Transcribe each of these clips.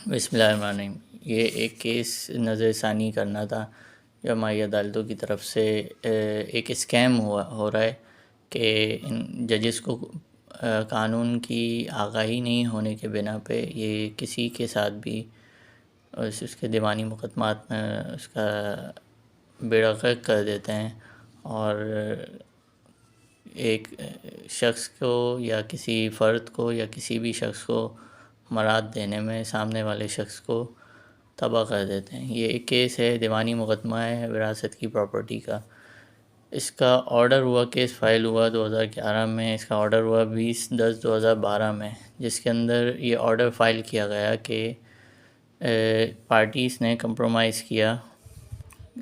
بسم اللہ الرحمن الرحیم۔ یہ ایک کیس نظر ثانی کرنا تھا جو ہماری عدالتوں کی طرف سے ایک اسکیم ہو رہا ہے کہ ان ججز کو قانون کی آگاہی نہیں ہونے کے بنا پہ یہ کسی کے ساتھ بھی اس کے دیوانی مقدمات میں اس کا بیڑا غرق کر دیتے ہیں، اور ایک شخص کو یا کسی فرد کو یا کسی بھی شخص کو مراد دینے میں سامنے والے شخص کو تباہ کر دیتے ہیں۔ یہ ایک کیس ہے، دیوانی مقدمہ ہے وراثت کی پراپرٹی کا۔ اس کا آرڈر ہوا، کیس فائل ہوا 2011 میں، اس کا آرڈر ہوا 20/10/2012 میں، جس کے اندر یہ آرڈر فائل کیا گیا کہ پارٹیز نے کمپرومائز کیا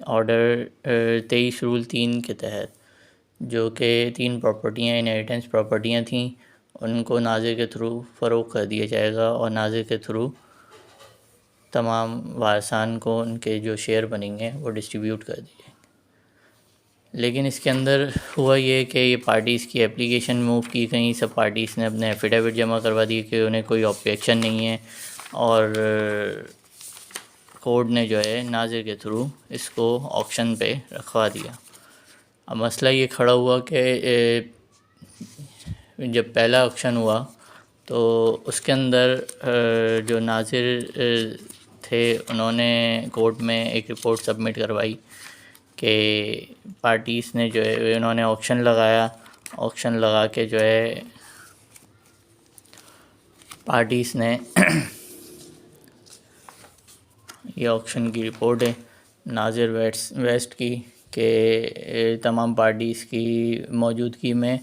آرڈر 23 رول 3 کے تحت، جو کہ 3 پراپرٹیاں انہیریٹنس پراپرٹیاں تھیں، ان کو ناظر کے تھرو فروغ کر دیا جائے گا، اور ناظر کے تھرو تمام وارثان کو ان کے جو شیئر بنیں گے وہ ڈسٹریبیوٹ کر دیے جائیں گے۔ لیکن اس کے اندر ہوا یہ کہ یہ پارٹیز کی اپلیکیشن موو کی گئیں، سب پارٹیز نے اپنے ایفیڈیوٹ جمع کروا دیے کہ انہیں کوئی آبجیکشن نہیں ہے، اور کورٹ نے جو ہے ناظر کے تھرو اس کو آکشن پہ رکھوا دیا۔ اب مسئلہ یہ کھڑا ہوا کہ جب پہلا آکشن ہوا تو اس کے اندر جو ناظر تھے انہوں نے کورٹ میں ایک رپورٹ سبمٹ کروائی کہ پارٹیز نے جو ہے انہوں نے آکشن لگایا، آکشن لگا کے جو ہے پارٹیز نے یہ آکشن کی رپورٹ ہے ناظر ویسٹ کی کہ تمام پارٹیز کی موجودگی میں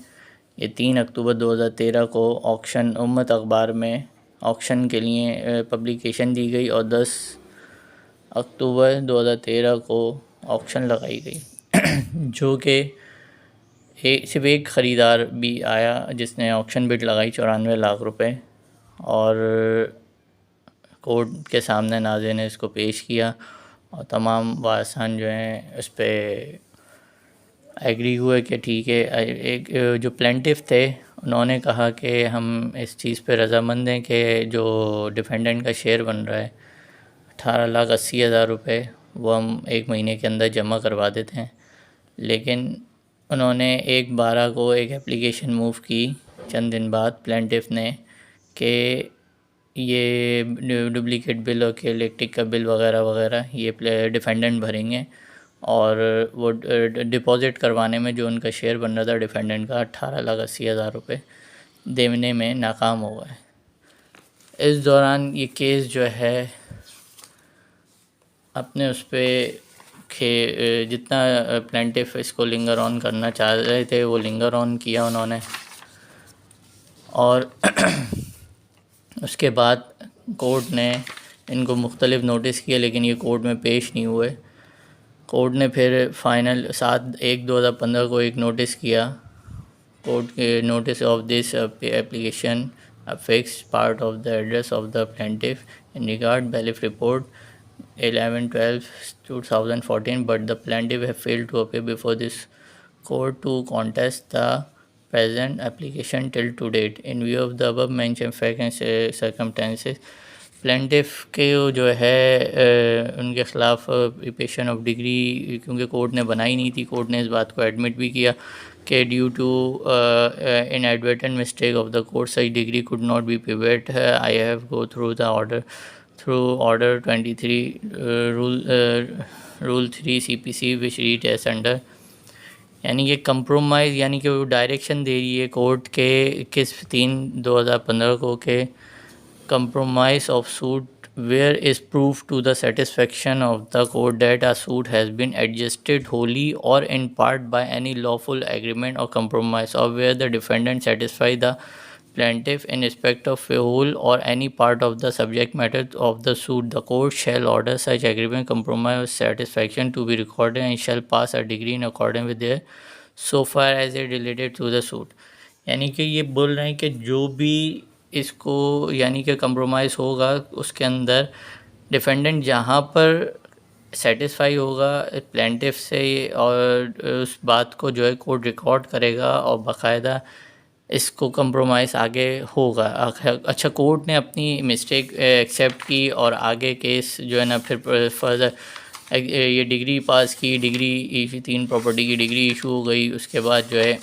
یہ 3 اکتوبر 2013 کو آکشن امت اخبار میں آکشن کے لیے پبلیکیشن دی گئی، اور 10 اکتوبر 2013 کو آکشن لگائی گئی جو کہ صرف ایک خریدار بھی آیا جس نے آکشن بٹ لگائی 94 لاکھ روپے، اور کورٹ کے سامنے ناظر نے اس کو پیش کیا، اور تمام وارثان جو ہیں اس پہ ایگری ہوئے کہ ٹھیک ہے۔ ایک جو پلینٹف تھے انہوں نے کہا کہ ہم اس چیز پہ رضامند ہیں کہ جو ڈیفینڈنٹ کا شیئر بن رہا ہے 18,80,000 روپے وہ ہم 1 مہینے کے اندر جمع کروا دیتے ہیں، لیکن انہوں نے 1/12 کو ایک اپلیکیشن موو کی چند دن بعد پلینٹف نے کہ یہ ڈپلیکیٹ بل اور کہ الیکٹرک کا بل وغیرہ وغیرہ یہ ڈیفینڈنٹ بھریں گے، اور وہ ڈپازٹ کروانے میں جو ان کا شیئر بن رہا تھا ڈیفینڈنٹ کا 18,80,000 روپے دینے میں ناکام ہو گئے۔ اس دوران یہ کیس جو ہے اپنے اس پہ جتنا پلینٹف اس کو لنگر آن کرنا چاہ رہے تھے وہ لنگر آن کیا انہوں نے، اور اس کے بعد کورٹ نے ان کو مختلف نوٹس کیے لیکن یہ کورٹ میں پیش نہیں ہوئے۔ کورٹ نے پھر فائنل 7/1/2015 کو ایک نوٹس کیا، کورٹ کے notice of this application affects part of the address of the plaintiff in regard bailiff report 11/12/2014, but the plaintiff have failed to appear before this court to contest the present application till to date. In view of the above mentioned facts and circumstances, plaintiff کے جو ہے ان کے خلاف ایپیشن of degree کیونکہ court نے بنائی نہیں تھی، کورٹ نے اس بات کو ایڈمٹ بھی کیا کہ due to inadvertent mistake of the court such degree could not be prepared. I have go through the order 23 rule 3 CPC which read as under، یعنی کہ کمپرومائز، یعنی کہ وہ ڈائریکشن دے رہی ہے کورٹ کے 21/3/2015 کو کہ compromise of suit where is proof to the satisfaction of the court that a suit has been adjusted wholly or in part by any lawful agreement or compromise, or where the defendant satisfy the plaintiff in respect of a whole or any part of the subject matter of the suit, the court shall order such agreement, compromise or satisfaction to be recorded and shall pass a decree in accordance with their so far as it related to the suit۔ یعنی کہ یہ بول رہے ہیں کہ جو بھی اس کو یعنی کہ کمپرومائز ہوگا اس کے اندر ڈیفینڈنٹ جہاں پر سیٹسفائی ہوگا پلینٹف سے، اور اس بات کو جو ہے کورٹ ریکارڈ کرے گا اور باقاعدہ اس کو کمپرومائز آگے ہوگا. اچھا کورٹ نے اپنی مسٹیک ایکسیپٹ کی اور آگے کیس جو ہے نا پھر فردر یہ ڈگری پاس کی, ڈگری 3 پراپرٹی کی ڈگری ایشو ہو گئی. اس کے بعد جو ہے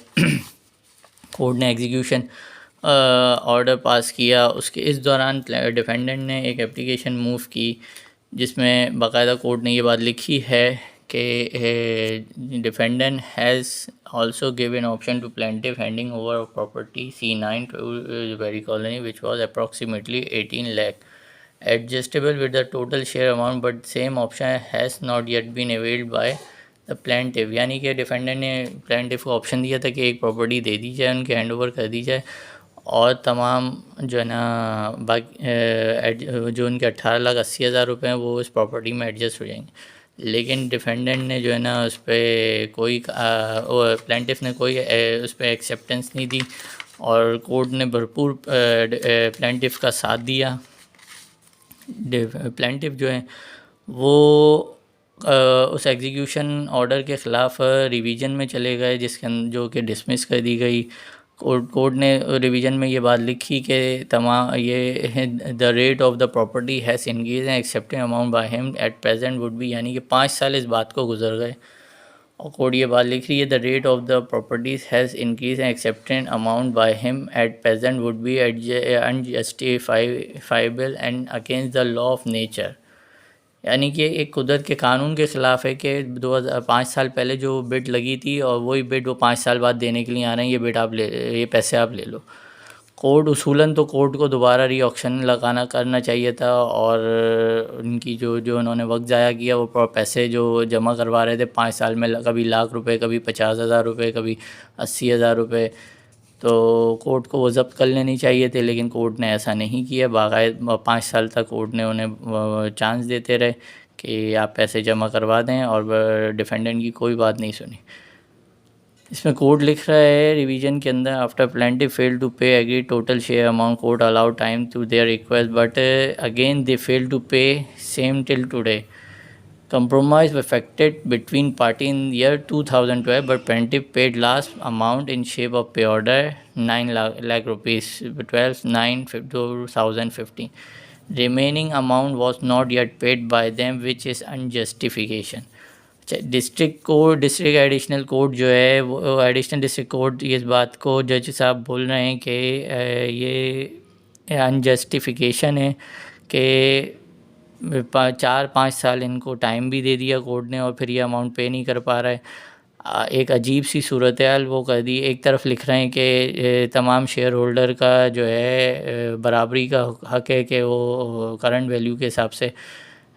کورٹ نے ایگزیکیوشن آرڈر پاس کیا. اس دوران ڈیفینڈنٹ نے ایک اپلیکیشن موو کی جس میں باقاعدہ کورٹ نے یہ بات لکھی ہے کہ defendant has also given option to plaintiff handing over property C9 Berry Colony which was approximately 18 lakh adjustable with the total share amount but same option has not yet been availed by the plaintiff. یعنی کہ defendant نے plaintiff کو option دیا تھا کہ ایک property they دی جائے, ان کے ہینڈ اوور کر دی جائے اور تمام جو ہے نا باقی جو ان کے 18,80,000 روپے ہیں وہ اس پراپرٹی میں ایڈجسٹ ہو جائیں گے. لیکن ڈیفینڈنٹ نے جو ہے نا اس پہ کوئی پلینٹف نے کوئی اس پہ ایکسیپٹنس نہیں دی اور کورٹ نے بھرپور پلینٹف کا ساتھ دیا. پلینٹف جو ہیں وہ اس ایگزیکیوشن آرڈر کے خلاف ریویژن میں چلے گئے جو کہ ڈسمس کر دی گئی. کورٹ نے ریویژن میں یہ بات لکھی کہ the rate of the property has increase and accepting amount by him at present would be, یعنی کہ 5 سال اس بات کو گزر گئے اور کورٹ یہ بات لکھ رہی ہے the rate of the properties has increase and accepting amount by him at present would be unjustifiable and against the law of nature. یعنی کہ ایک قدرت کے قانون کے خلاف ہے کہ 5 سال پہلے جو بڈ لگی تھی اور وہی بڈ وہ 5 سال بعد دینے کے لیے آ رہے ہیں, یہ بڈ آپ یہ پیسے آپ لے لو. کورٹ اصولاً تو کورٹ کو دوبارہ ری آکشن کرنا چاہیے تھا اور ان کی جو انہوں نے وقت ضائع کیا وہ پیسے جو جمع کروا رہے تھے 5 سال میں, کبھی لاکھ روپے, کبھی 50,000 روپے, کبھی 80,000 روپے, تو کورٹ کو وہ ضبط کر لینی چاہیے تھے. لیکن کورٹ نے ایسا نہیں کیا. باقاعدہ 5 سال تک کورٹ نے انہیں چانس دیتے رہے کہ آپ پیسے جمع کروا دیں اور ڈیفینڈنٹ کی کوئی بات نہیں سنی. اس میں کورٹ لکھ رہا ہے ریویژن کے اندر after plaintiff fail to pay agree total share amount court allow time to their request but again they fail to pay same till today. Compromise was effected between party in year 2012, but plaintiff paid last amount in shape of pay order 9 lakh rupees 12/9/2015. Remaining amount was not yet paid by them, which is unjustification. District additional court جو ہے وہ additional district court اس بات کو جج صاحب بول رہے ہیں کہ یہ انجسٹیفیکیشن ہے کہ 4-5 سال ان کو ٹائم بھی دے دیا کورٹ نے اور پھر یہ اماؤنٹ پے نہیں کر پا رہا ہے. ایک عجیب سی صورتحال وہ کر دی. ایک طرف لکھ رہے ہیں کہ تمام شیئر ہولڈر کا جو ہے برابری کا حق ہے کہ وہ کرنٹ ویلیو کے حساب سے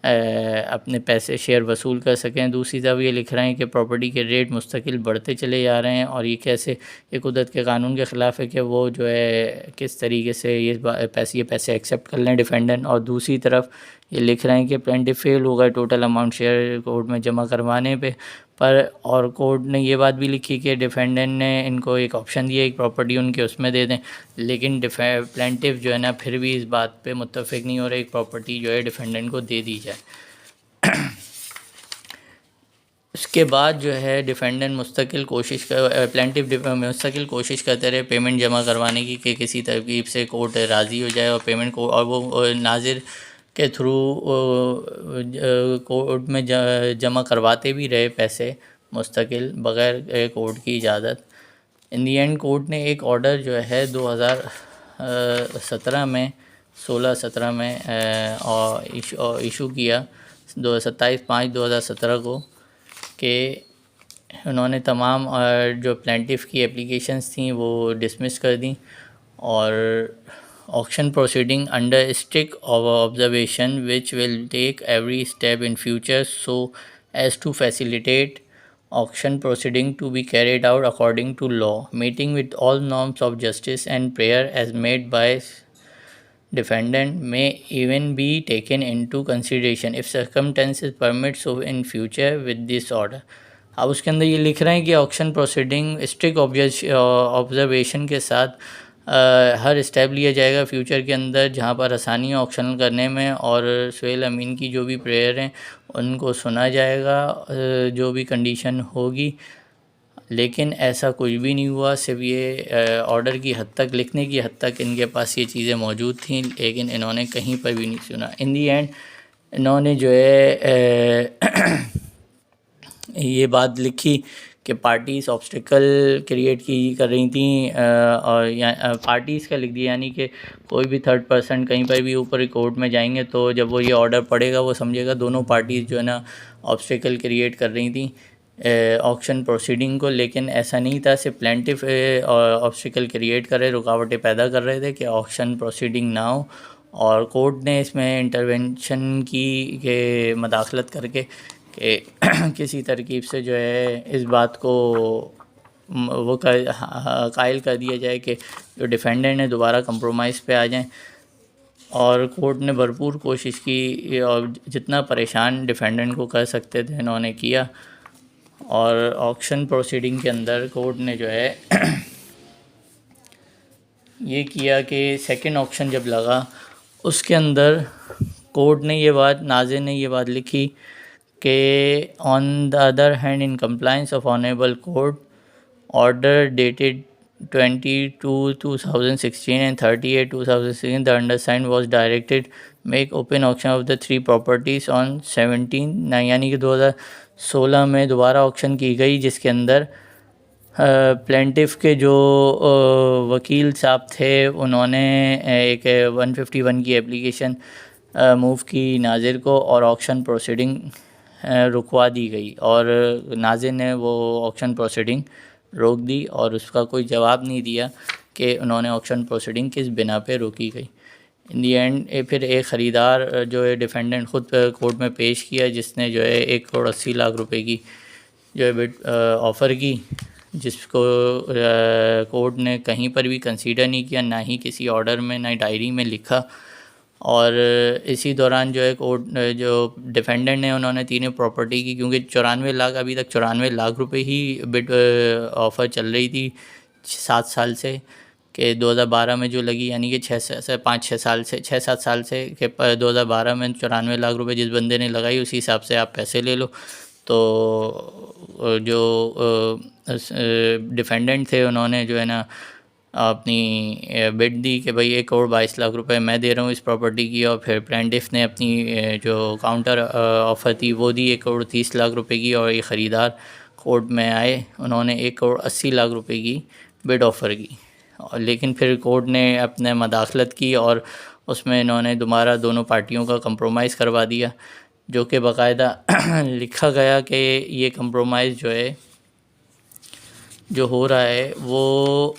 اپنے پیسے شیئر وصول کر سکیں. دوسری طرف یہ لکھ رہے ہیں کہ پراپرٹی کے ریٹ مستقل بڑھتے چلے جا رہے ہیں اور یہ کیسے یہ قدرت کے قانون کے خلاف ہے کہ وہ جو ہے کس طریقے سے یہ پیسے ایکسیپٹ کر لیں ڈیفینڈنٹ. اور دوسری طرف یہ لکھ رہے ہیں کہ پلینٹف فیل ہو گئے ٹوٹل اماؤنٹ شیئر کورٹ میں جمع کروانے پہ اور کورٹ نے یہ بات بھی لکھی کہ ڈیفینڈنٹ نے ان کو ایک آپشن دیا ایک پراپرٹی ان کے اس میں دے دیں. لیکن پلینٹف جو ہے نا پھر بھی اس بات پہ متفق نہیں ہو رہا ایک پراپرٹی جو ہے ڈیفینڈنٹ کو دے دی جائے. اس کے بعد جو ہے ڈیفینڈنٹ پلینٹف مستقل کوشش کرتے رہے پیمنٹ جمع کروانے کی کہ کسی ترکیب سے کورٹ راضی ہو جائے اور پیمنٹ کو اور وہ ناظر کے تھرو کورٹ میں جمع کرواتے بھی رہے پیسے مستقل بغیر کورٹ کی اجازت. ان دی اینڈ کورٹ نے ایک آرڈر جو ہے 2017 میں 16-17 میں ایشو کیا 27/5/2017 کو کہ انہوں نے تمام جو پلینٹف کی اپلیکیشنز تھیں وہ ڈسمس کر دیں اور auction proceeding under strict observation which will take every step in future so as to facilitate auction proceeding to be carried out according to law, meeting with all norms of justice and fair as made by defendant may even be taken into consideration if circumstances permit so in future with this order. اب اس کے اندر یہ لکھ رہے ہیں کہ auction proceeding strict observation کے ساتھ ہر step لیا جائے گا فیوچر کے اندر جہاں پر آسانی آکشن کرنے میں اور سہیل امین کی جو بھی پریئر ہیں ان کو سنا جائے گا جو بھی کنڈیشن ہوگی. لیکن ایسا کچھ بھی نہیں ہوا، صرف یہ آرڈر کی حد تک، لکھنے کی حد تک ان کے پاس یہ چیزیں موجود تھیں، لیکن انہوں نے کہیں پر بھی نہیں سنا۔ ان دی اینڈ انہوں نے جو ہے یہ بات لکھی کہ پارٹیز آبسٹیکل کریٹ کر رہی تھیں، اور پارٹیز کا لکھ دیا، یعنی کہ کوئی بھی تھرڈ پرسن کہیں پر بھی اوپر کورٹ میں جائیں گے تو جب وہ یہ آرڈر پڑھے گا وہ سمجھے گا دونوں پارٹیز جو ہے نا آبسٹیکل کریٹ کر رہی تھیں آکشن پروسیڈنگ کو، لیکن ایسا نہیں تھا، صرف پلینٹف آبسٹیکل کریٹ کر رہے، رکاوٹیں پیدا کر رہے تھے کہ آکشن پروسیڈنگ نہ ہو، اور کورٹ نے اس میں انٹرونشن کی کہ مداخلت کر کے کہ کسی ترکیب سے جو ہے اس بات کو وہ قائل کر دیا جائے کہ جو ڈیفینڈنٹ ہیں دوبارہ کمپرومائز پہ آ جائیں، اور کورٹ نے بھرپور کوشش کی اور جتنا پریشان ڈیفینڈنٹ کو کر سکتے تھے انہوں نے کیا، اور آکشن پروسیڈنگ کے اندر کورٹ نے جو ہے یہ کیا کہ سیکنڈ آکشن جب لگا اس کے اندر کورٹ نے یہ بات، ناظر نے یہ بات لکھی کہ on the other hand in compliance of honourable court order dated 22/2016 and 38/2016 the undersigned was directed make open auction of the 3 properties on 17/9 یعنی کہ 2016 میں دوبارہ آکشن کی گئی، جس کے اندر پلینٹف کے جو وکیل صاحب تھے انہوں نے ایک 151 کی اپلیکیشن موو کی ناظر کو، اور آکشن پروسیڈنگ رکوا دی گئی، اور ناظر نے وہ آکشن پروسیڈنگ روک دی اور اس کا کوئی جواب نہیں دیا کہ انہوں نے آکشن پروسیڈنگ کس بنا پہ روکی گئی۔ ان دی اینڈ پھر ایک خریدار جو ہے ڈیفینڈنٹ خود کورٹ میں پیش کیا، جس نے جو ہے 1,80,00,000 روپے کی جو ہے بٹ آفر کی، جس کو کورٹ نے کہیں پر بھی کنسیڈر نہیں کیا، نہ ہی کسی آرڈر میں، نہ ڈائری میں لکھا، اور اسی دوران جو ہے کورٹ جو ڈیفینڈنٹ نے انہوں نے تینوں پراپرٹی کی، کیونکہ 94 لاکھ ابھی تک 94 لاکھ روپے ہی بٹ آفر چل رہی تھی 7 سال سے، کہ 2012 میں جو لگی، یعنی کہ 6-7 سال سے کہ 2012 میں 94 لاکھ روپے جس بندے نے لگائی اسی حساب سے آپ پیسے لے لو۔ تو جو ڈیفینڈنٹ تھے انہوں نے جو ہے نا اپنی بٹ دی کہ بھئی 1,22,00,000 روپے میں دے رہا ہوں اس پراپرٹی کی، اور پھر پلینٹف نے اپنی جو کاؤنٹر آفر تھی وہ دی 1,30,00,000 روپے کی، اور یہ خریدار کورٹ میں آئے، انہوں نے 1,80,00,000 روپے کی بڈ آفر کی، لیکن پھر کورٹ نے اپنے مداخلت کی اور اس میں انہوں نے دوبارہ دونوں پارٹیوں کا کمپرومائز کروا دیا، جو کہ باقاعدہ لکھا گیا کہ یہ کمپرومائز جو ہے جو ہو رہا ہے وہ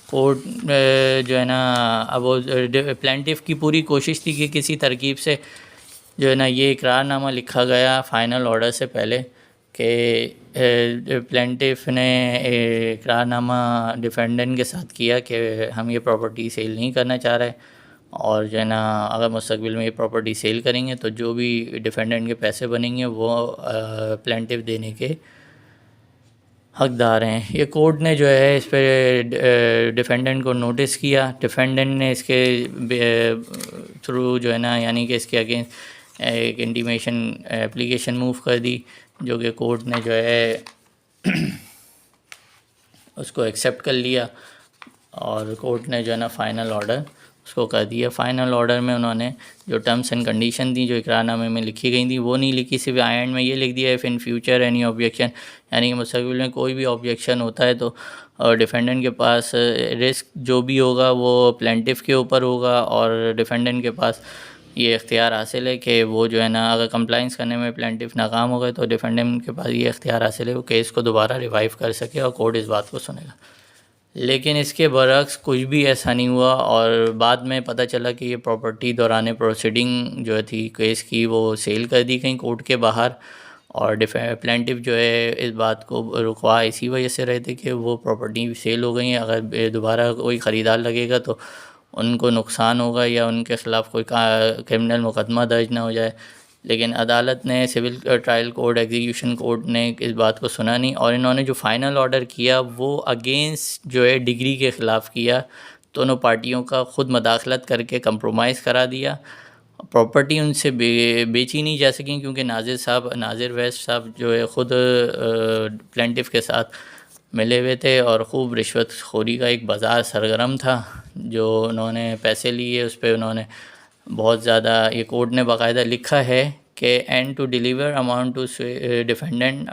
کورٹ جو ہے نا اب وہ پلینٹف کی پوری کوشش تھی کہ کسی ترکیب سے جو ہے نا یہ اقرار نامہ لکھا گیا فائنل آرڈر سے پہلے کہ پلینٹف نے اقرار نامہ ڈیفینڈنٹ کے ساتھ کیا کہ ہم یہ پراپرٹی سیل نہیں کرنا چاہ رہے، اور جو ہے نا اگر مستقبل میں یہ پراپرٹی سیل کریں گے تو جو بھی ڈیفینڈنٹ کے پیسے بنیں گے وہ پلینٹف دینے کے حقدار ہیں۔ یہ کورٹ نے جو ہے اس پہ ڈیفینڈنٹ کو نوٹس کیا، ڈیفینڈنٹ نے اس کے تھرو جو ہے نا یعنی کہ اس کے اگینسٹ ایک انٹیمیشن اپلیکیشن موو کر دی، جو کہ کورٹ نے جو ہے اس کو ایکسیپٹ کر لیا، اور کورٹ نے جو ہے نا فائنل آرڈر اس کو کر دیا۔ فائنل آرڈر میں انہوں نے جو ٹرمس اینڈ کنڈیشن تھیں جو اقرار نامے میں لکھی گئی تھیں وہ نہیں لکھی، صرف اینڈ میں یہ لکھ دیا if in future any objection, یعنی کہ مستقبل میں کوئی بھی آبجیکشن ہوتا ہے تو ڈیفینڈنٹ کے پاس رسک جو بھی ہوگا وہ پلینٹف کے اوپر ہوگا، اور ڈیفینڈنٹ کے پاس یہ اختیار حاصل ہے کہ وہ جو ہے نا اگر کمپلائنس کرنے میں پلینٹف ناکام ہو گئے تو ڈیفینڈنٹ کے پاس یہ اختیار حاصل ہے وہ کیس کو دوبارہ ریوائیو کر سکے، اور کورٹ اس بات کو سنے گا۔ لیکن اس کے برعکس کچھ بھی ایسا نہیں ہوا، اور بعد میں پتہ چلا کہ یہ پراپرٹی دوران پروسیڈنگ جو تھی کیس کی وہ سیل کر دی گئی کورٹ کے باہر، اور پلینٹف جو ہے اس بات کو رکوا اسی وجہ سے رہے تھے کہ وہ پراپرٹی سیل ہو گئی ہیں، اگر دوبارہ کوئی خریدار لگے گا تو ان کو نقصان ہوگا یا ان کے خلاف کوئی کرمنل مقدمہ درج نہ ہو جائے۔ لیکن عدالت نے civil trial court execution court نے اس بات کو سنا نہیں، اور انہوں نے جو فائنل آرڈر کیا وہ اگینسٹ جو ہے ڈگری کے خلاف کیا، دونوں پارٹیوں کا خود مداخلت کر کے کمپرومائز کرا دیا، پراپرٹی ان سے بیچی نہیں جا سکی کیونکہ ناظر ویسٹ صاحب جو ہے خود پلینٹف کے ساتھ ملے ہوئے تھے اور خوب رشوت خوری کا ایک بازار سرگرم تھا جو انہوں نے پیسے لیے اس پہ انہوں نے بہت زیادہ، یہ کورٹ نے باقاعدہ لکھا ہے کہ and to deliver amount to defendant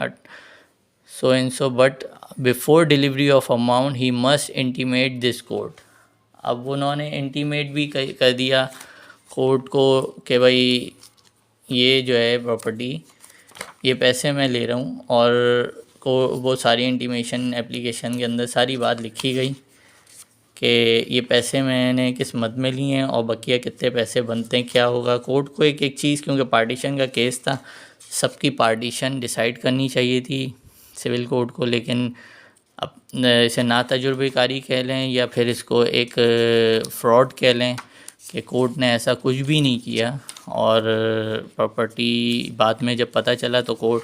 so and so but before delivery of amount he must intimate this court. اب انہوں نے انٹیمیٹ بھی کر دیا کورٹ کو کہ بھائی یہ جو ہے پراپرٹی یہ پیسے میں لے رہا ہوں، اور وہ ساری انٹیمیشن اپلیکیشن کے اندر ساری بات لکھی گئی کہ یہ پیسے میں نے کس مد میں لیے ہیں اور بقیہ کتنے پیسے بنتے ہیں کیا ہوگا. کورٹ کو ایک چیز، کیونکہ پارٹیشن کا کیس تھا، سب کی پارٹیشن ڈیسائیڈ کرنی چاہیے تھی سول کورٹ کو، لیکن اب اسے نا تجربے کاری کہہ لیں یا پھر اس کو ایک فراڈ کہہ لیں کہ کورٹ نے ایسا کچھ بھی نہیں کیا. اور پراپرٹی بعد میں جب پتہ چلا تو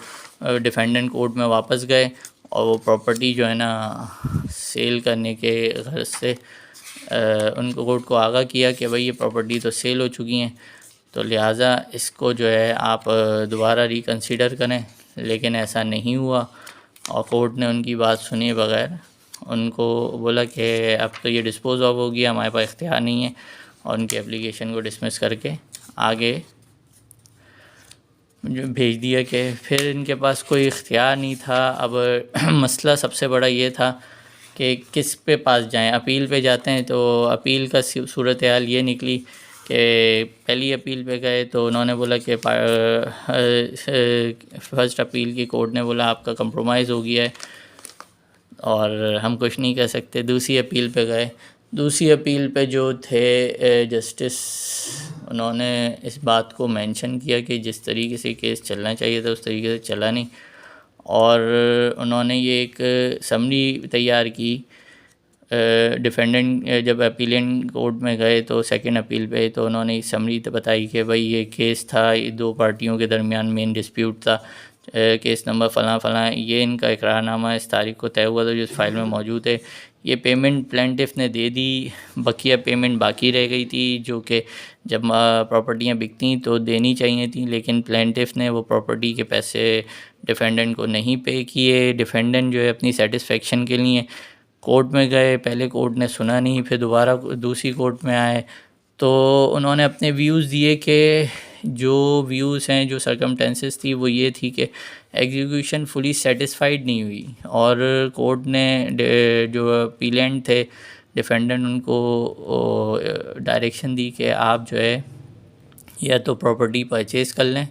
ڈیفینڈنٹ کورٹ میں واپس گئے اور وہ پراپرٹی جو ہے نا سیل کرنے کے غرض سے ان کو کورٹ کو آگاہ کیا کہ بھائی یہ پراپرٹی تو سیل ہو چکی ہیں، تو لہٰذا اس کو جو ہے آپ دوبارہ ریکنسیڈر کریں. لیکن ایسا نہیں ہوا اور کورٹ نے ان کی بات سنے بغیر ان کو بولا کہ اب تو یہ ڈسپوز آف ہو گیا، ہمارے پاس اختیار نہیں ہے، اور ان کی اپلیکیشن کو ڈسمس کر کے آگے بھیج دیا کہ پھر ان کے پاس کوئی اختیار نہیں تھا. اب مسئلہ سب سے بڑا یہ تھا کہ کس پہ پاس جائیں. اپیل پہ جاتے ہیں تو اپیل کا صورتحال یہ نکلی کہ پہلی اپیل پہ گئے تو انہوں نے بولا کہ فرسٹ اپیل کی کورٹ نے بولا آپ کا کمپرومائز ہو گیا ہے اور ہم کچھ نہیں کر سکتے. دوسری اپیل پہ گئے، دوسری اپیل پہ جو تھے جسٹس، انہوں نے اس بات کو مینشن کیا کہ جس طریقے سے کیس چلنا چاہیے تھا اس طریقے سے چلا نہیں، اور انہوں نے یہ ایک سمری تیار کی. ڈیفینڈنٹ جب اپیلنٹ کورٹ میں گئے تو سیکنڈ اپیل پہ تو انہوں نے سمری بتائی کہ بھائی یہ کیس تھا، یہ دو پارٹیوں کے درمیان مین ڈسپیوٹ تھا، کیس نمبر فلاں فلاں، یہ ان کا اقرار نامہ اس تاریخ کو طے ہوا تھا جو اس فائل میں موجود ہے. یہ پیمنٹ پلینٹف نے دے دی، بقیہ پیمنٹ باقی رہ گئی تھی جو کہ جب پراپرٹیاں بکتیں تو دینی چاہیے تھیں، لیکن پلینٹف نے وہ پراپرٹی کے پیسے ڈیفینڈنٹ کو نہیں پے کیے. ڈیفینڈنٹ جو ہے اپنی سیٹسفیکشن کے لیے کورٹ میں گئے، پہلے کورٹ نے سنا نہیں، پھر دوبارہ دوسری کورٹ میں آئے تو انہوں نے اپنے ویوز دیے کہ جو ویوز ہیں، جو سرکمٹینسز تھی وہ یہ تھی کہ ایگزیکیوشن فلی سیٹسفائیڈ نہیں ہوئی، اور کورٹ نے جو اپیلینٹ تھے ڈیفینڈنٹ ان کو ڈائریکشن دی کہ آپ جو ہے یا تو پراپرٹی پرچیز کر لیں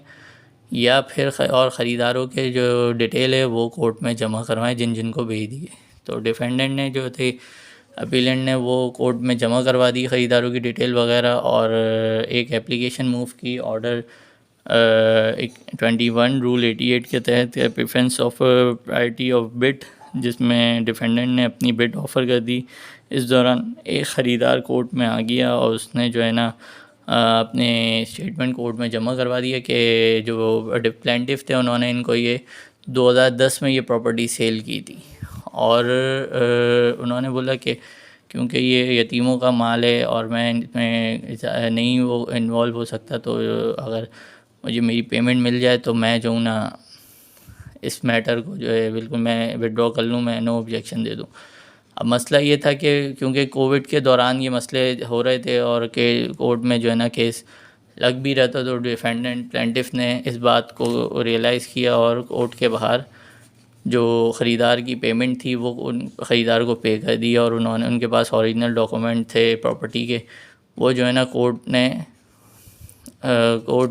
یا پھر اور خریداروں کے جو ڈیٹیل ہے وہ کورٹ میں جمع کروائیں جن کو بھیج دیے. تو ڈیفینڈنٹ نے جو تھے اپیلنٹ نے وہ کورٹ میں جمع کروا دی خریداروں کی ڈیٹیل وغیرہ، اور ایک اپلیکیشن موو کی آرڈر 21 رول 88 کے تحت preference of priority of but, جس میں ڈیفینڈنٹ نے اپنی بٹ آفر کر دی. اس دوران ایک خریدار کورٹ میں آ گیا اور اس نے جو ہے نا اپنے اسٹیٹمنٹ کورٹ میں جمع کروا دیا کہ جو پلینٹف تھے انہوں نے ان کو یہ 2010 میں یہ پراپرٹی سیل کی تھی، اور انہوں نے بولا کہ کیونکہ یہ یتیموں کا مال ہے اور میں اس میں نہیں وہ انوالو ہو سکتا، تو اگر مجھے میری پیمنٹ مل جائے تو میں جو ہوں نا اس میٹر کو جو ہے بالکل میں وڈرا کر لوں، میں نو آبجیکشن دے دوں. اب مسئلہ یہ تھا کہ کیونکہ کووڈ کے دوران یہ مسئلے ہو رہے تھے اور کہ کورٹ میں جو ہے نا کیس لگ بھی رہتا، تو ڈیفینڈنٹ پلینٹف نے اس بات کو ریئلائز کیا اور کورٹ کے باہر جو خریدار کی پیمنٹ تھی وہ ان خریدار کو پے کر دی، اور انہوں نے ان کے پاس اوریجنل ڈاکومنٹ تھے پراپرٹی کے، وہ جو ہے نا کورٹ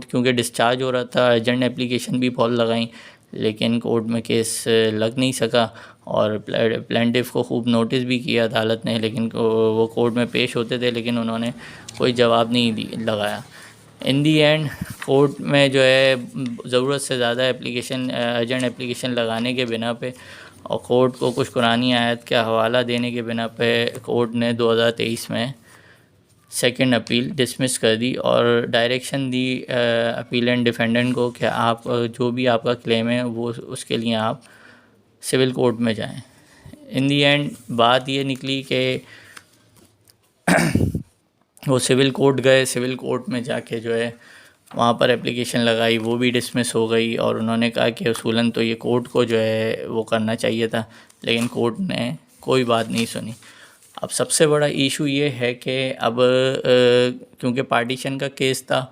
کیونکہ ڈسچارج ہو رہا تھا، ارجنٹ اپلیکیشن بھی بہت لگائیں لیکن کورٹ میں کیس لگ نہیں سکا، اور پلینٹف کو خوب نوٹس بھی کیا عدالت نے، لیکن وہ کورٹ میں پیش ہوتے تھے لیکن انہوں نے کوئی جواب نہیں لگایا. ان دی اینڈ کورٹ میں جو ہے ضرورت سے زیادہ ارجنٹ اپلیکیشن لگانے کے بنا پہ اور کورٹ کو کچھ قرآنی آیت کا حوالہ دینے کے بنا پہ کورٹ نے 2023 میں سیکنڈ اپیل ڈسمس کر دی اور ڈائریکشن دی اپیلنٹ ڈیفینڈنٹ کو کہ آپ جو بھی آپ کا کلیم ہے وہ اس کے لیے آپ سول کورٹ میں جائیں. ان دی اینڈ بات یہ نکلی کہ وہ سول کورٹ گئے، سول کورٹ میں جا کے جو ہے وہاں پر اپلیکیشن لگائی، وہ بھی ڈسمس ہو گئی، اور انہوں نے کہا کہ اصولاً تو یہ کورٹ کو جو ہے وہ کرنا چاہیے تھا، لیکن کورٹ نے کوئی بات نہیں سنی۔ اب سب سے بڑا ایشو یہ ہے کہ اب کیونکہ پارٹیشن کا کیس تھا،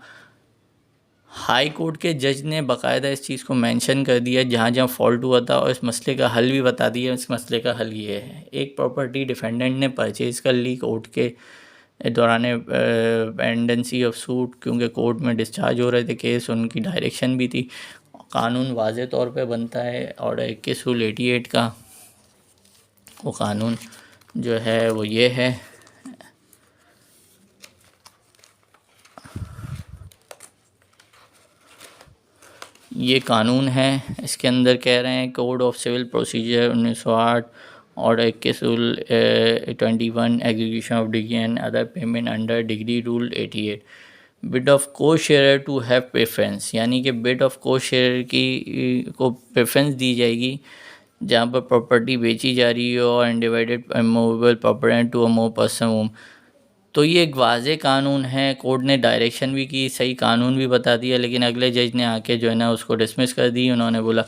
ہائی کورٹ کے جج نے باقاعدہ اس چیز کو مینشن کر دیا جہاں جہاں فالٹ ہوا تھا، اور اس مسئلے کا حل بھی بتا دیا۔ اس مسئلے کا حل یہ ہے، ایک پراپرٹی ڈیفینڈنٹ نے پرچیز کر لی کورٹ کے دوران پینڈنسی آف سوٹ، کیونکہ کورٹ میں ڈسچارج ہو رہے تھے کیس، ان کی ڈائریکشن بھی تھی۔ قانون واضح طور پہ بنتا ہے، آرڈر 2188 کا وہ قانون جو ہے وہ یہ ہے، یہ قانون ہے۔ اس کے اندر کہہ رہے ہیں کوڈ آف سول پروسیجر 1908 اور 2121 execution of decree and other payment under decree rule 88 but of co sharer to have preference, یعنی کہ بٹ آف کو شیئر کی کو پریفرنس دی جائے گی جہاں پر پراپرٹی بیچی جا رہی ہو، اور undivided movable property to a more person. تو یہ ایک واضح قانون ہے، کورٹ نے ڈائریکشن بھی کی، صحیح قانون بھی بتا دیا، لیکن اگلے جج نے آ کے جو ہے نا اس کو ڈسمس کر دی۔ انہوں نے بولا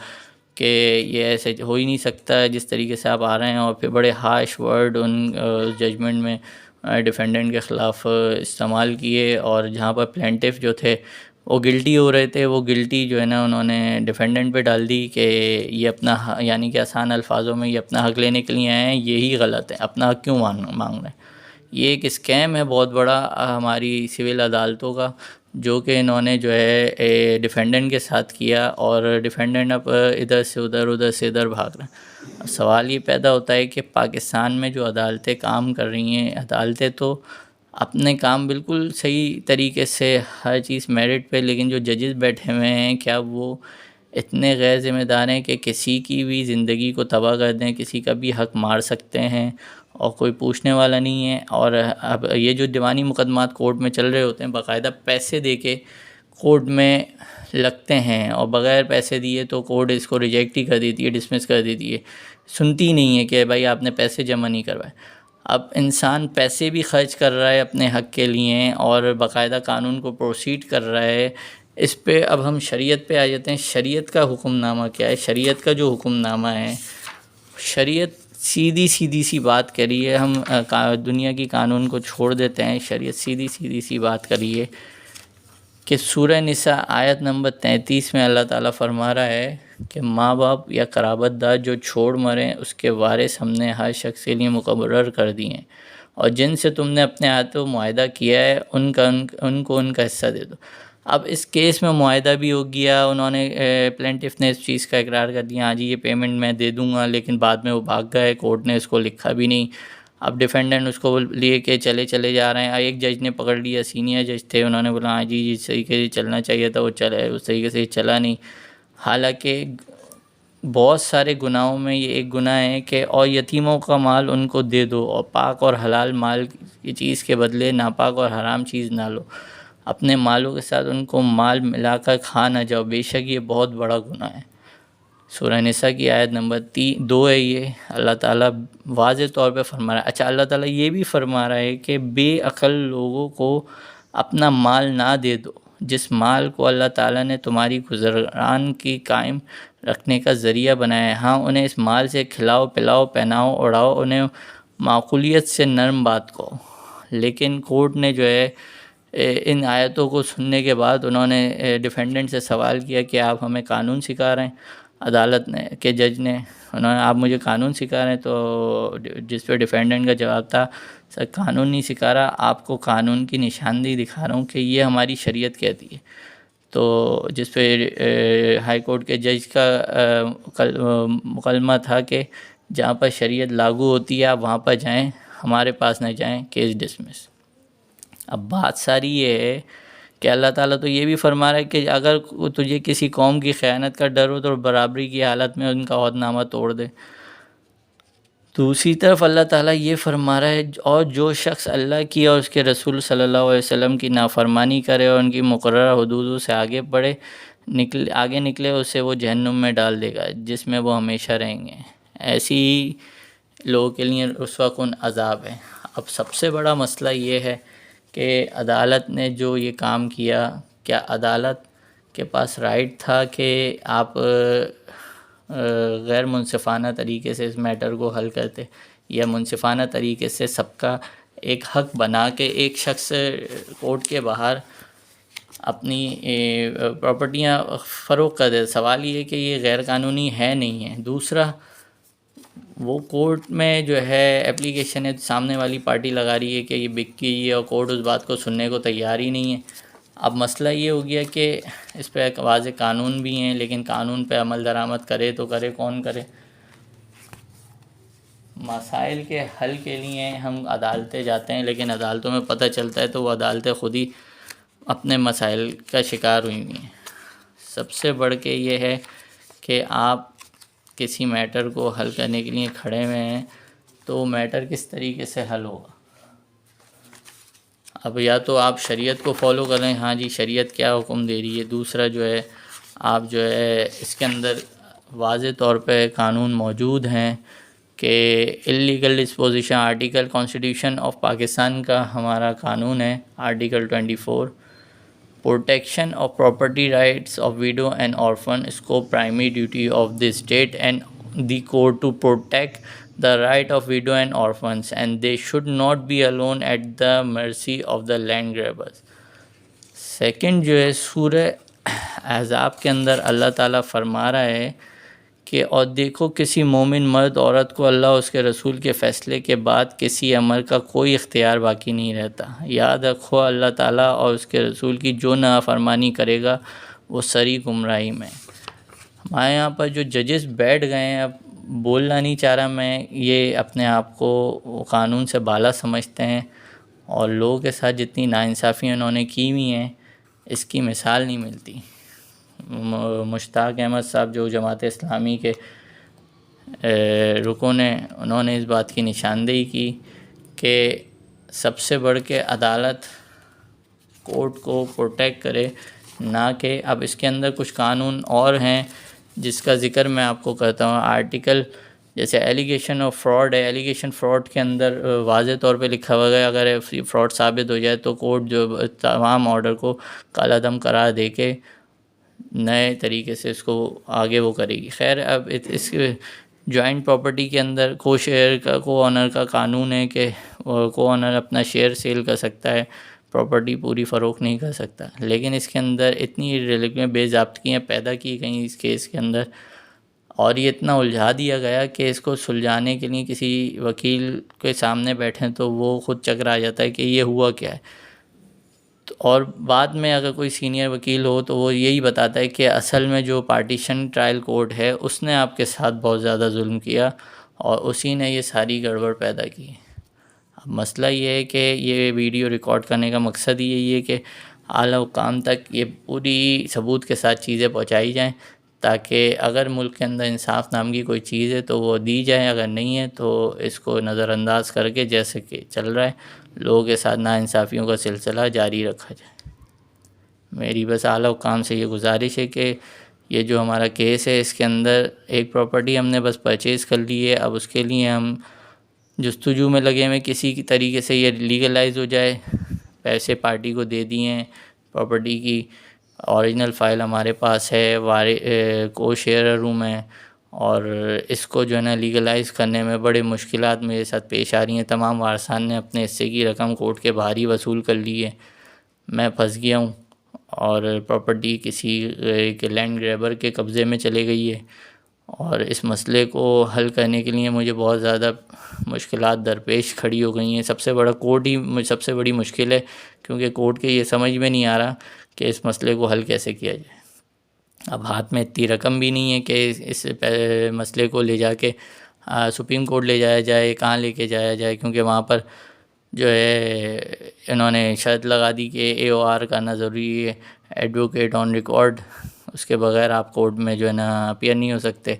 کہ یہ ایسے ہو ہی نہیں سکتا جس طریقے سے آپ آ رہے ہیں، اور پھر بڑے ہارش ورڈ ان ججمنٹ میں ڈیفینڈنٹ کے خلاف استعمال کیے، اور جہاں پر پلینٹف جو تھے وہ گلٹی ہو رہے تھے، وہ گلٹی جو ہے نا انہوں نے ڈیفینڈنٹ پہ ڈال دی کہ یہ اپنا یعنی کہ آسان الفاظوں میں یہ اپنا حق لینے کے لیے آئے ہیں، یہی غلط ہے، اپنا حق کیوں مانگ رہے ہیں۔ یہ ایک اسکیم ہے بہت بڑا ہماری سول عدالتوں کا، جو کہ انہوں نے جو ہے ڈیفینڈنٹ کے ساتھ کیا، اور ڈیفینڈنٹ اب ادھر سے ادھر بھاگ رہے ہیں۔ اب سوال یہ پیدا ہوتا ہے کہ پاکستان میں جو عدالتیں کام کر رہی ہیں، عدالتیں تو اپنے کام بالکل صحیح طریقے سے ہر چیز میرٹ پہ، لیکن جو ججز بیٹھے ہوئے ہیں کیا وہ اتنے غیر ذمہ دار ہیں کہ کسی کی بھی زندگی کو تباہ کر دیں، کسی کا بھی حق مار سکتے ہیں اور کوئی پوچھنے والا نہیں ہے؟ اور اب یہ جو دیوانی مقدمات کورٹ میں چل رہے ہوتے ہیں، باقاعدہ پیسے دے کے کورٹ میں لگتے ہیں، اور بغیر پیسے دیے تو کورٹ اس کو ریجیکٹ ہی کر دیتی ہے، ڈسمس کر دیتی ہے، سنتی نہیں ہے کہ بھائی آپ نے پیسے جمع نہیں کروائے۔ اب انسان پیسے بھی خرچ کر رہا ہے اپنے حق کے لیے، اور باقاعدہ قانون کو پروسیڈ کر رہا ہے۔ اس پہ اب ہم شریعت پہ آ جاتے ہیں۔ شریعت کا حکم نامہ کیا ہے؟ شریعت کا جو حکم نامہ ہے، شریعت سیدھی سی بات کریے، ہم دنیا کی قانون کو چھوڑ دیتے ہیں، شریعت سیدھی سی بات کریے کہ سورہ نساء آیت نمبر 33 میں اللہ تعالیٰ فرما رہا ہے کہ ماں باپ یا قرابت دار جو چھوڑ مریں اس کے وارث ہم نے ہر شخص کے لیے مقرر کر دیے ہیں، اور جن سے تم نے اپنے ہاتھوں معاہدہ کیا ہے ان کو ان کا حصہ دے دو۔ اب اس کیس میں معاہدہ بھی ہو گیا، انہوں نے پلینٹف نے اس چیز کا اقرار کر دیا، ہاں جی یہ پیمنٹ میں دے دوں گا، لیکن بعد میں وہ بھاگ گئے، کورٹ نے اس کو لکھا بھی نہیں۔ اب ڈیفینڈنٹ اس کو لیے کہ چلے جا رہے ہیں، ایک جج نے پکڑ لیا، سینئر جج تھے، انہوں نے بولا ہاں جی جس طریقے سے چلنا چاہیے تھا وہ چلے، اس طریقے سے چلا نہیں۔ حالانکہ بہت سارے گناہوں میں یہ ایک گناہ ہے کہ اور یتیموں کا مال ان کو دے دو، اور پاک اور حلال مال کی چیز کے بدلے ناپاک اور حرام چیز نہ لو، اپنے مالوں کے ساتھ ان کو مال ملا کر کھا نہ جاؤ، بے شک یہ بہت بڑا گناہ ہے۔ سورہ نساء کی آیت نمبر 2 ہے یہ، اللہ تعالیٰ واضح طور پہ فرما رہا ہے۔ اچھا، اللہ تعالیٰ یہ بھی فرما رہا ہے کہ بے عقل لوگوں کو اپنا مال نہ دے دو، جس مال کو اللہ تعالیٰ نے تمہاری گزران کی قائم رکھنے کا ذریعہ بنایا ہے، ہاں انہیں اس مال سے کھلاؤ پلاؤ پہناؤ اڑاؤ، انہیں معقولیت سے نرم بات کہو۔ لیکن کورٹ نے جو ہے ان آیتوں کو سننے کے بعد انہوں نے ڈیفینڈنٹ سے سوال کیا کہ آپ ہمیں قانون سکھا رہے ہیں؟ عدالت نے کہ جج نے انہوں نے آپ مجھے قانون سکھا رہے ہیں؟ تو جس پہ ڈیفینڈنٹ کا جواب تھا سر قانون نہیں سکھا رہا، آپ کو قانون کی نشاندہی دکھا رہا ہوں کہ یہ ہماری شریعت کہتی ہے۔ تو جس پہ ہائی کورٹ کے جج کا مکالمہ تھا کہ جہاں پر شریعت لاگو ہوتی ہے آپ وہاں پر جائیں، ہمارے پاس نہ جائیں، کیس ڈسمس۔ اب بات ساری یہ ہے کہ اللہ تعالیٰ تو یہ بھی فرما رہا ہے کہ اگر تجھے کسی قوم کی خیانت کا ڈر ہو تو برابری کی حالت میں ان کا عہد نامہ توڑ دے۔ دوسری طرف اللہ تعالیٰ یہ فرما رہا ہے اور جو شخص اللہ کی اور اس کے رسول صلی اللہ علیہ وسلم کی نافرمانی کرے اور ان کی مقررہ حدودوں سے آگے نکلے اسے وہ جہنم میں ڈال دے گا جس میں وہ ہمیشہ رہیں گے۔ ایسی لوگوں کے لیے رسوا کن عذاب ہے۔ اب سب سے بڑا مسئلہ یہ ہے کہ عدالت نے جو یہ کام کیا، کیا عدالت کے پاس رائٹ تھا کہ آپ غیر منصفانہ طریقے سے اس میٹر کو حل کرتے، یا منصفانہ طریقے سے سب کا ایک حق بنا کے ایک شخص کورٹ کے باہر اپنی پراپرٹیاں فروخت کر دے؟ سوال یہ ہے کہ یہ غیر قانونی ہے نہیں ہے۔ دوسرا، وہ کورٹ میں جو ہے اپلیکیشن ہے سامنے والی پارٹی لگا رہی ہے کہ یہ بک گئی ہے، اور کورٹ اس بات کو سننے کو تیار ہی نہیں ہے۔ اب مسئلہ یہ ہو گیا کہ اس پہ ایک واضح قانون بھی ہیں، لیکن قانون پہ عمل درآمد کرے تو کرے کون کرے؟ مسائل کے حل کے لیے ہم عدالتیں جاتے ہیں، لیکن عدالتوں میں پتہ چلتا ہے تو وہ عدالتیں خود ہی اپنے مسائل کا شکار ہوئی ہوئی ہیں۔ سب سے بڑھ کے یہ ہے کہ آپ کسی میٹر کو حل کرنے کے لیے کھڑے ہوئے ہیں تو میٹر کس طریقے سے حل ہوگا؟ اب یا تو آپ شریعت کو فالو کریں، ہاں جی شریعت کیا حکم دے رہی ہے۔ دوسرا جو ہے آپ جو ہے اس کے اندر واضح طور پہ قانون موجود ہیں کہ illegal disposition, article constitution of Pakistan کا ہمارا قانون ہے article 24، protection of property rights of widow and orphan scope primary duty of the state and the court to protect the right of widow and orphans, and they should not be alone at the mercy of the land grabbers۔ Second جو ہے سورہ احزاب کے اندر اللہ تعالیٰ فرما رہا ہے کہ اور دیکھو کسی مومن مرد عورت کو اللہ اور اس کے رسول کے فیصلے کے بعد کسی امر کا کوئی اختیار باقی نہیں رہتا۔ یاد رکھو اللہ تعالیٰ اور اس کے رسول کی جو نافرمانی کرے گا وہ سری گمراہی میں۔ ہمارے یہاں پر جو ججز بیٹھ گئے ہیں، اب بولنا نہیں چاہ رہا میں، یہ اپنے آپ کو قانون سے بالا سمجھتے ہیں، اور لوگوں کے ساتھ جتنی ناانصافیاں انہوں نے کی ہوئی ہیں اس کی مثال نہیں ملتی۔ مشتاق احمد صاحب جو جماعت اسلامی کے رکن ہیں، انہوں نے اس بات کی نشاندہی کی کہ سب سے بڑھ کے عدالت کورٹ کو پروٹیکٹ کرے، نہ کہ اب اس کے اندر کچھ قانون اور ہیں جس کا ذکر میں آپ کو کرتا ہوں۔ آرٹیکل جیسے ایلیگیشن آف فراڈ ہے، ایلیگیشن فراڈ کے اندر واضح طور پہ لکھا ہوا ہے اگر فراڈ ثابت ہو جائے تو کورٹ جو تمام آرڈر کو کالعدم قرار دے کے نئے طریقے سے اس کو آگے وہ کرے گی۔ خیر، اب اس جوائنٹ پراپرٹی کے اندر کو شیئر کا کو آنر کا قانون ہے کہ کو آنر اپنا شیئر سیل کر سکتا ہے، پراپرٹی پوری فروخت نہیں کر سکتا، لیکن اس کے اندر اتنی بے ضابطگیاں پیدا کی گئیں اس کیس کے اندر، اور یہ اتنا الجھا دیا گیا کہ اس کو سلجھانے کے لیے کسی وکیل کے سامنے بیٹھیں تو وہ خود چکرا جاتا ہے کہ یہ ہوا کیا ہے۔ اور بعد میں اگر کوئی سینئر وکیل ہو تو وہ یہی بتاتا ہے کہ اصل میں جو پارٹیشن ٹرائل کورٹ ہے اس نے آپ کے ساتھ بہت زیادہ ظلم کیا اور اسی نے یہ ساری گڑبڑ پیدا کی۔ اب مسئلہ یہ ہے کہ یہ ویڈیو ریکارڈ کرنے کا مقصد ہی یہی ہے کہ اعلیٰ حکام تک یہ پوری ثبوت کے ساتھ چیزیں پہنچائی جائیں، تاکہ اگر ملک کے اندر انصاف نام کی کوئی چیز ہے تو وہ دی جائے، اگر نہیں ہے تو اس کو نظر انداز کر کے جیسے کہ چل رہا ہے لوگوں کے ساتھ ناانصافیوں کا سلسلہ جاری رکھا جائے۔ میری بس اعلیٰ حکام سے یہ گزارش ہے کہ یہ جو ہمارا کیس ہے اس کے اندر ایک پراپرٹی ہم نے بس پرچیز کر لی ہے، اب اس کے لیے ہم جستجو میں لگے ہوئے کسی کی طریقے سے یہ لیگلائز ہو جائے، پیسے پارٹی کو دے دیے ہیں، پراپرٹی کی اوریجنل فائل ہمارے پاس ہے، کو شیئر روم ہے، اور اس کو جو ہے نا لیگلائز کرنے میں بڑے مشکلات میرے ساتھ پیش آ رہی ہیں۔ تمام وارثان نے اپنے حصے کی رقم کورٹ کے باہر ہی وصول کر لی ہے، میں پھنس گیا ہوں، اور پراپرٹی کسی لینڈ گریبر کے قبضے میں چلے گئی ہے، اور اس مسئلے کو حل کرنے کے لیے مجھے بہت زیادہ مشکلات درپیش کھڑی ہو گئی ہیں۔ سب سے بڑا کورٹ ہی سب سے بڑی مشکل ہے، کیونکہ کورٹ کے یہ سمجھ میں نہیں آ رہا کہ اس مسئلے کو حل کیسے کیا جائے۔ اب ہاتھ میں اتنی رقم بھی نہیں ہے کہ اس مسئلے کو لے جا کے سپریم کورٹ لے جایا جائے، کہاں لے کے جایا جائے، کیونکہ وہاں پر جو ہے انہوں نے شرط لگا دی کہ AOR کرنا ضروری ہے، ایڈوکیٹ آن ریکارڈ، اس کے بغیر آپ کورٹ میں جو ہے نا اپیئر نہیں ہو سکتے۔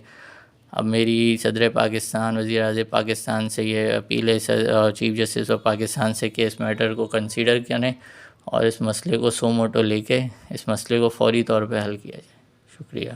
اب میری صدر پاکستان، وزیر اعظم پاکستان سے یہ اپیل ہے اور چیف جسٹس آف پاکستان سے کہ اس میٹر کو کنسیڈر کریں اور اس مسئلے کو سو موٹو لے کے اس مسئلے کو فوری طور پہ حل کیا جائے۔ شکریہ۔